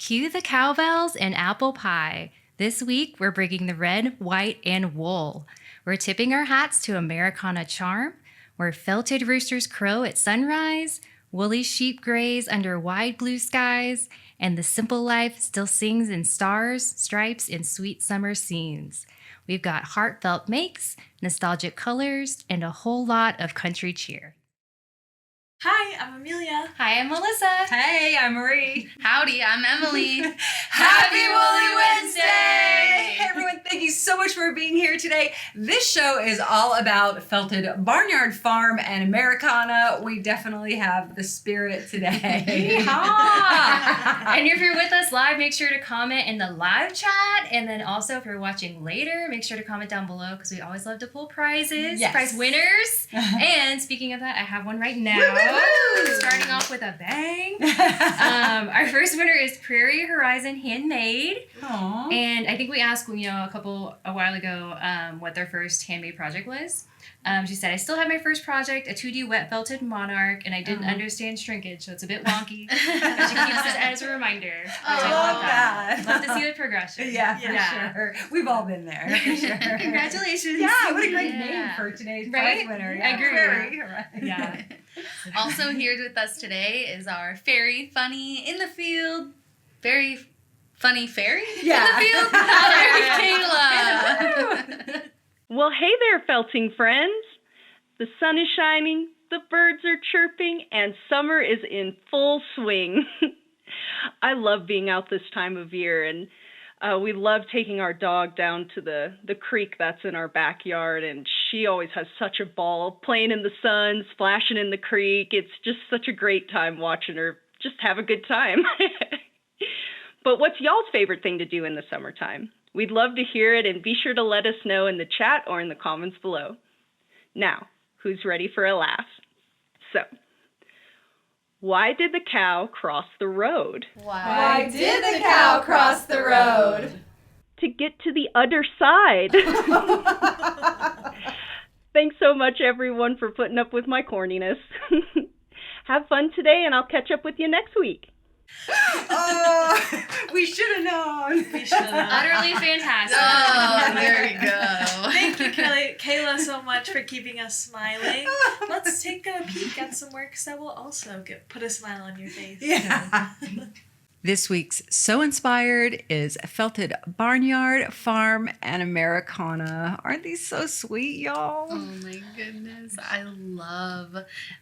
Cue the cowbells and apple pie. This week, we're bringing the red, white, and wool. We're tipping our hats to Americana charm, where felted roosters crow at sunrise, woolly sheep graze under wide blue skies, and the simple life still sings in stars, stripes, and sweet summer scenes. We've got heartfelt makes, nostalgic colors, and a whole lot of country cheer. Hi, I'm Amelia. Hi, I'm Melissa. Hey, I'm Marie. Howdy, I'm Emily. Happy Woolly Wednesday! Hey everyone, thank you so much for being here today. This show is all about felted barnyard farm and Americana. We definitely have the spirit today. Yeehaw! And if you're with us live, make sure to comment in the live chat. And then also, if you're watching later, make sure to comment down below because we always love to pull prizes, prize winners. And speaking of that, I have one right now. Starting off with a bang. Our first winner is Prairie Horizon Handmade. Aww. And I think we asked, a while ago, what their first handmade project was. She said, I still have my first project, a 2D wet felted monarch, and I didn't understand shrinkage, so it's a bit wonky. But she keeps this as a reminder. I love that. Love to see the progression. Yeah, for sure. We've all been there, for sure. Congratulations. Yeah, what a great name for today's prize winner. I agree. Prairie, right. Yeah. Also here with us today is our fairy funny in the field, very funny fairy in the field, Kayla. Well, hey there, felting friends. The sun is shining, the birds are chirping, and summer is in full swing. I love being out this time of year, and we love taking our dog down to the creek that's in our backyard, and she always has such a ball playing in the sun, splashing in the creek. It's just such a great time watching her just have a good time. But what's y'all's favorite thing to do in the summertime? We'd love to hear it, and be sure to let us know in the chat or in the comments below. Now, who's ready for a laugh? So, why did the cow cross the road? Why did the cow cross the road? To get to the other side. Thanks so much, everyone, for putting up with my corniness. Have fun today, and I'll catch up with you next week. Oh, we should have known. Utterly fantastic. Oh, there we go. Thank you, Kayla, so much for keeping us smiling. Let's take a peek at some works that will also put a smile on your face. Yeah. This week's So Inspired is Felted Barnyard, Farm, and Americana. Aren't these so sweet, y'all? Oh my goodness. I love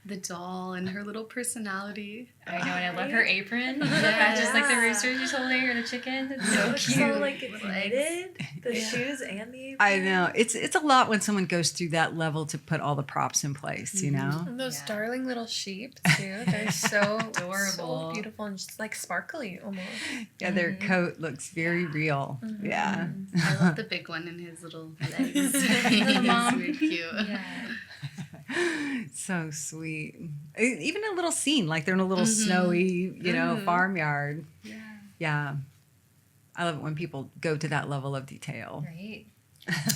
the doll and her little personality. I know, and I love her apron. Yeah. Just like the roosters you told me, or the chicken. It's so cute. So like it's knitted, the shoes and the apron. I know. It's a lot when someone goes through that level to put all the props in place, you know? And those darling little sheep, too. They're so adorable. So beautiful and just like sparkly almost. Yeah, their coat looks very real. Mm-hmm. Yeah. I love the big one and his little legs. Little mom. He's really cute. Yeah. So sweet. Even a little scene, like they're in a little snowy, farmyard. Yeah. Yeah. I love it when people go to that level of detail. Right.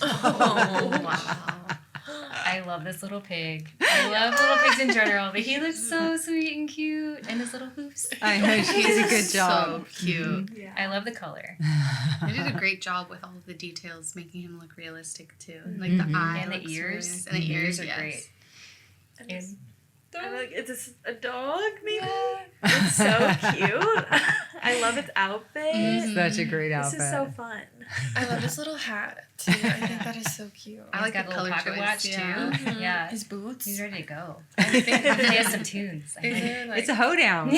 Oh, Wow. I love this little pig. I love little pigs in general, but he looks so sweet and cute, and his little hoofs. I know, she did a good job. So cute. Yeah. I love the color. They did a great job with all of the details, making him look realistic too. Like the eye And the looks ears. really nice. And the ears are yes. great. And I'm like, is this a dog, maybe? It's so cute. I love its outfit. Such a great This outfit. is so fun. I love his little hat, too. I think that is so cute. I like He's got the a little color pocket choice, watch yeah. too. Yeah. His boots. He's ready to go. I think he has some tunes. I Is think. there, like, It's a hoedown.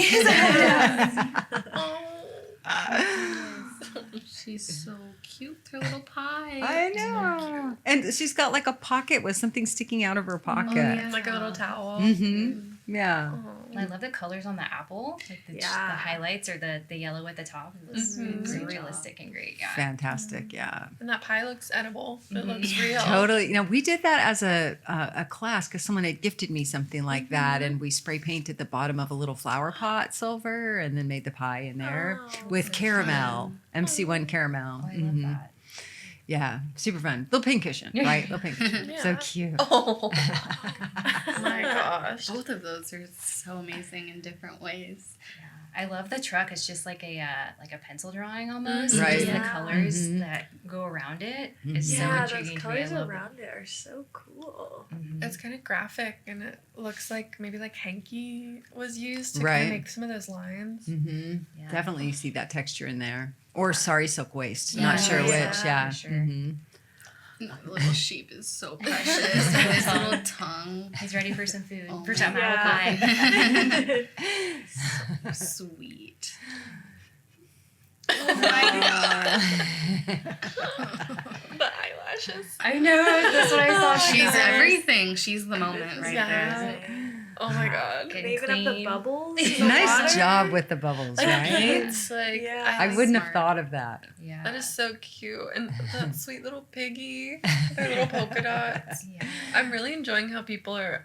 She's so cute. Her little pie. I know. And she's got like a pocket with something sticking out of her pocket. yeah. like a little towel. Mm-hmm. Yeah. I love the colors on the apple, like the highlights or the yellow at the top. It looks very realistic and great. Yeah. Fantastic. Yeah. And that pie looks edible. It looks real. Totally. You know, we did that as a class because someone had gifted me something like that, and we spray painted the bottom of a little flower pot silver, and then made the pie in there with caramel, MC1 caramel. Oh, I love that. Yeah, super fun. Little pin cushion, right? Little pin cushion. So Yeah. cute. Oh my gosh. Both of those are so amazing in different ways. I love the truck. It's just like a pencil drawing almost. Right. Just the Yeah. colors that go around it is so Yeah, intriguing those to me. I colors love around it are so cool. it. It's kind of graphic, and it looks like maybe like hanky was used to Right. kind of make some of those lines. Mm-hmm. Yeah. Definitely see that texture in there. Or sorry silk waist. Yeah. Not sure Yeah, which. Yeah. for sure. Mm-hmm. The little sheep is so precious. And his little tongue. He's ready for some food. Oh for my some God. apple pie. Sweet. The eyelashes. I know. That's what I saw. She's everything. She's the moment right Yeah. there. Oh my god. Getting They even have the clean. bubbles. in the Nice water. job with the bubbles, Like right? paints, like Yeah. I like wouldn't have smart. thought of that. Yeah. that is so cute, and that sweet little piggy, their little polka dots. Yeah. I'm really enjoying how people are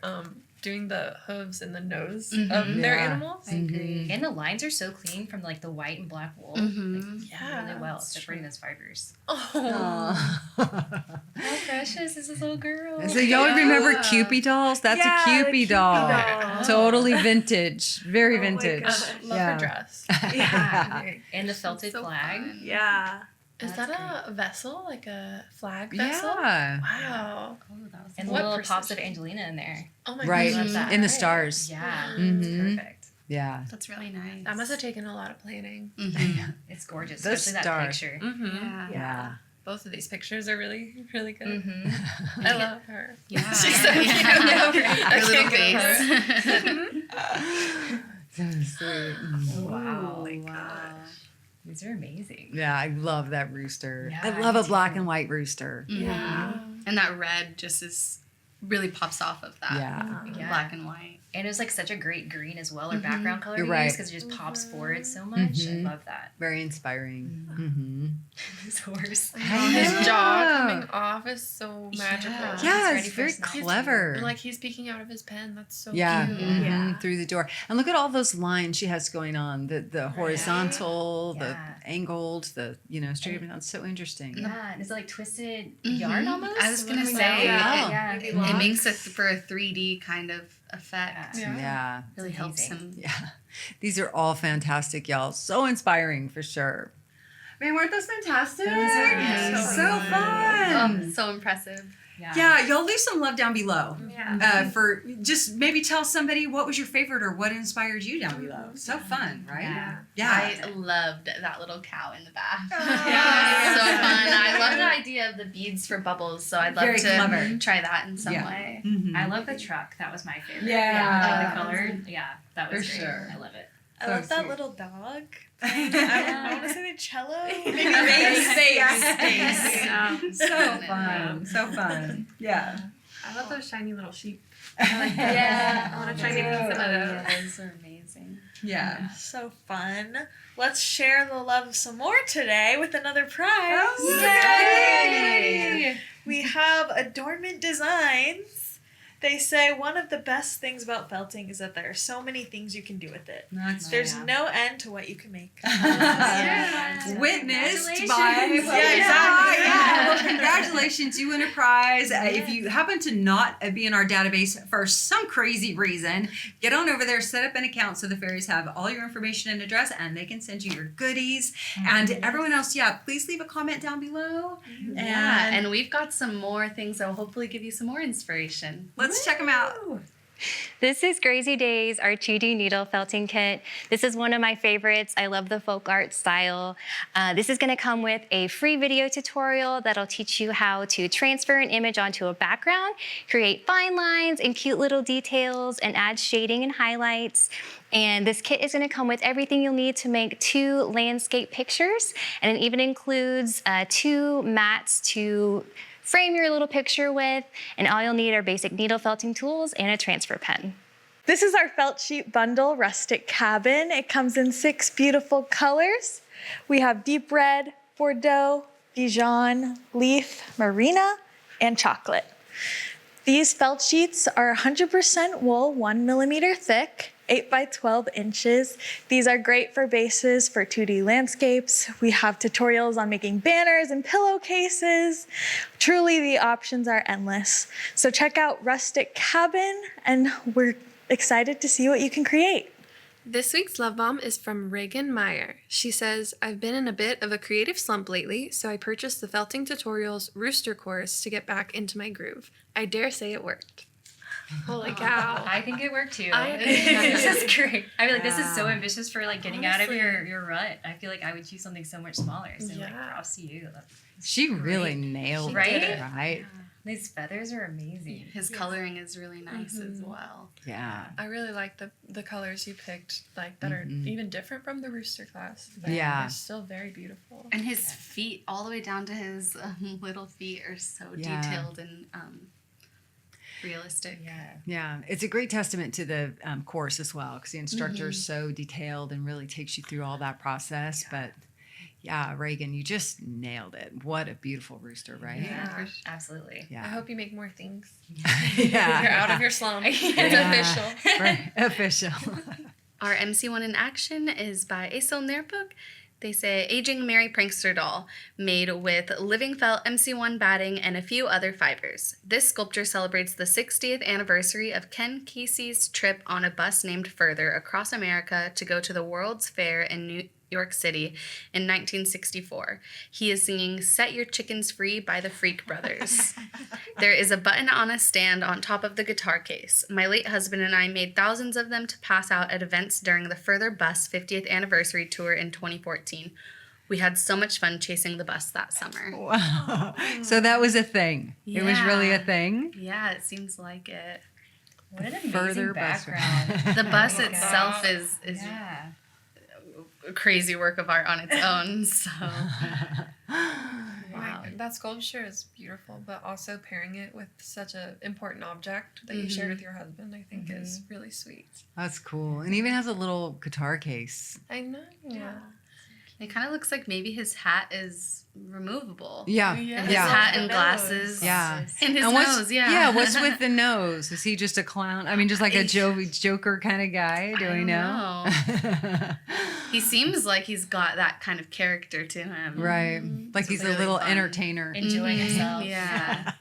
doing the hooves and the nose Mhm. of their Yeah. animals. I agree. And the lines are so clean from like the white and black wool. Mhm. Like, Yeah, really well, that's separating those fibers. Oh, How precious is this little girl? So y'all remember Yeah. Cupid dolls? That's Yeah, a the Cupid Cupid doll. doll. Totally vintage. Very Oh my vintage. gosh. love Yeah. her dress. Yeah. Okay. And the felted So flag. fun. Yeah. Is That's that a vessel, like a flag vessel? Yeah. Wow. Oh, that was And What little pops of precision. Angelina in there. Oh my Right. Love gosh. that. In the stars. Yeah. Mhm. It's perfect. Yeah. That's really nice. That must have taken a lot of planning. Mhm. It's gorgeous, Those especially that stars. picture. Mm-hmm. Yeah. Yeah. Both of these pictures are really, really good. Mm-hmm. I love her. Yeah. She's so cute. Yeah. I Her little can't get over face. So sweet. Mm. Wow. Oh my Wow. These are amazing. Yeah, I love that rooster. Yeah, I love a me black too. and white rooster. Yeah. And that red just is really pops off of that. Yeah. Yeah. Black and white. And it was like such a great green as well, or Mhm. background color You're to right. use because it just pops forward so much. Mhm. I love that. Very inspiring. Mm-hmm. This horse. His jaw Yeah. coming off is so magical. Yeah. Yeah, ready it's for very a snack. clever. Like he's peeking out of his pen. That's so Yeah, cute. mhm, Yeah. through the door. And look at all those lines she has going on. The horizontal, the Yeah. angled, the straight up and down. It's so interesting. Yeah, and it's like twisted Mhm. yarn almost. I was gonna Coming say, down. yeah. yeah. Maybe It locks. makes it for a 3D kind of effect. Yeah. Yeah. Really helps amazing. him. Yeah. These are all fantastic, y'all. So inspiring for sure. Man, weren't those fantastic? Those are amazing. So fun. Oh, so impressive. Yeah, y'all leave some love down below. Yeah. For just maybe tell somebody what was your favorite or what inspired you down below. So fun, right? Yeah. Yeah. I loved that little cow in the bath. Yeah. So fun. I love the idea of the beads for bubbles, so I'd love Very to clever. try that in some Yeah. way. Mhm. I love the truck. That was my favorite. Yeah. Like the color. Yeah, that was For great. sure. I love it. I So love that sweet. little dog. I Yeah. want to say the cello. Space. Yeah. So fun. So fun. Yeah. I love those shiny little sheep. Yeah. I want to try to get some of those. Yeah, those are amazing. Yeah. So fun. Let's share the love some more today with another prize. Oh, Yay! We have Adornment Designs. They say one of the best things about felting is that there are so many things you can do with it. That's There's Yeah. no end to what you can make. Yeah. Witnessed Congratulations. by Yeah, exactly. Yeah. Well, congratulations, you win a prize. If you happen to not be in our database for some crazy reason, get on over there, set up an account so the fairies have all your information and address, and they can send you your goodies. And everyone else, please leave a comment down below. Yeah, and we've got some more things that will hopefully give you some more inspiration. Let's check them out. This is Grazy Days, our 2D needle felting kit. This is one of my favorites. I love the folk art style. This is gonna come with a free video tutorial that'll teach you how to transfer an image onto a background, create fine lines and cute little details, and add shading and highlights. And this kit is gonna come with everything you'll need to make 2 landscape pictures, and it even includes 2 mats to frame your little picture with, and all you'll need are basic needle felting tools and a transfer pen. This is our felt sheet bundle, Rustic Cabin. It comes in 6 beautiful colors. We have deep red, Bordeaux, Dijon, leaf, marina, and chocolate. These felt sheets are 100% wool, 1 millimeter thick, 8 by 12 inches. These are great for bases for 2D landscapes. We have tutorials on making banners and pillowcases. Truly, the options are endless. So check out Rustic Cabin, and we're excited to see what you can create. This week's love bomb is from Reagan Meyer. She says, I've been in a bit of a creative slump lately, so I purchased the Felting Tutorials Rooster course to get back into my groove. I dare say it worked. Holy cow. I think it worked too. I- This is great. I feel like this is so Yeah. ambitious for like getting out of Honestly. your rut. I feel like I would choose something so much smaller. So like Yeah. props to you. That's She really great. nailed Right? it, right? These feathers are amazing. His coloring is really nice as well. Yeah. I really like the colors you picked, like that are even different from the rooster class. Yeah. They're still very beautiful. And his feet, all the way down to his little feet, are so Yeah. detailed and realistic. Yeah. Yeah, it's a great testament to the course as well, because the instructor is so detailed and really takes you through all that process. But yeah, Reagan, you just nailed it. What a beautiful rooster, right? Yeah, absolutely. I Yeah. hope you make more things. Yeah. You're out of your slump. It's Yeah. official. Right. Official. Our MC1 in action is by Aesel Nerbuk. They say Aging Mary Prankster Doll, made with Living Felt MC1 batting and a few other fibers. This sculpture celebrates the 60th anniversary of Ken Kesey's trip on a bus named Further across America to go to the World's Fair in New York City in 1964. He is singing Set Your Chickens Free by the Freak Brothers. There is a button on a stand on top of the guitar case. My late husband and I made thousands of them to pass out at events during the Further Bus 50th anniversary tour in 2014. We had so much fun chasing the bus that summer. Wow. So that was a thing. It was really a Yeah. thing. Yeah, it seems like it. What an amazing Further bus background. The bus my itself God. is Yeah. a crazy work of art on its own. So Wow. That sculpture is beautiful, but also pairing it with such an important object that you shared with your husband, I think is really sweet. That's cool. And even has a little guitar case. I know. Yeah. it kind of looks like maybe his hat is removable. Yeah. Yeah. And his Yeah. hat and The glasses. Yeah. And his And what's, nose, yeah. what's with the nose? Is he just a clown? I mean, just like a Joker kind of guy? Do I we don't know? He seems like he's got that kind of character to him. Right. Like It's he's a really little fun. entertainer. Enjoying himself. Yeah.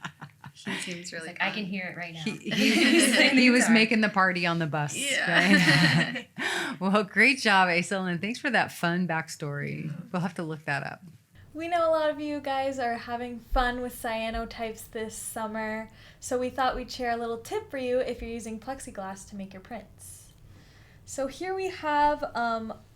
He seems really Like fun. I can hear it right now. He was making the party on the bus. Yeah. Right? Well, great job, Aisel, and thanks for that fun backstory. We'll have to look that up. We know a lot of you guys are having fun with cyanotypes this summer, so we thought we'd share a little tip for you if you're using plexiglass to make your prints. So here we have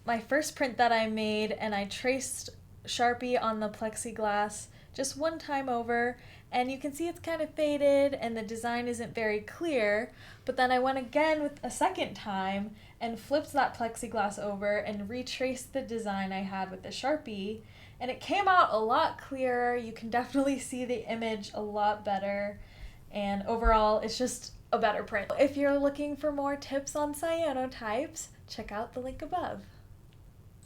my first print that I made, and I traced Sharpie on the plexiglass just one time over, and you can see it's kind of faded and the design isn't very clear, but then I went again with a second time and flipped that plexiglass over and retraced the design I had with the Sharpie, and it came out a lot clearer. You can definitely see the image a lot better, and overall it's just a better print. If you're looking for more tips on cyanotypes, check out the link above.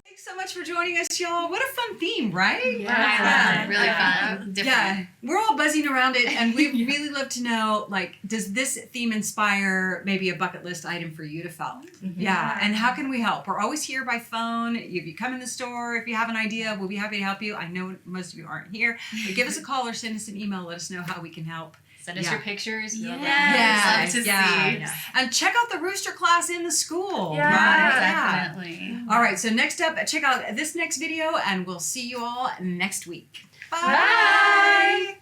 Thanks so much for joining us, y'all. What a fun theme, right? Yeah. Really fun. Different. Yeah, we're all buzzing around it, and we really love to know, like, does this theme inspire maybe a bucket list item for you to felt? Yeah, and how can we help? We're always here by phone. If you come in the store, if you have an idea, we'll be happy to help you. I know most of you aren't here, but give us a call or send us an email. Let us know how we can help. Send us Yeah. your pictures. Yeah. Yeah, Love to yeah. see. And check out the rooster class in the school. Yeah. Right? Yeah. Definitely. All right, so next up, check out this next video, and we'll see you all next week. Bye. Bye.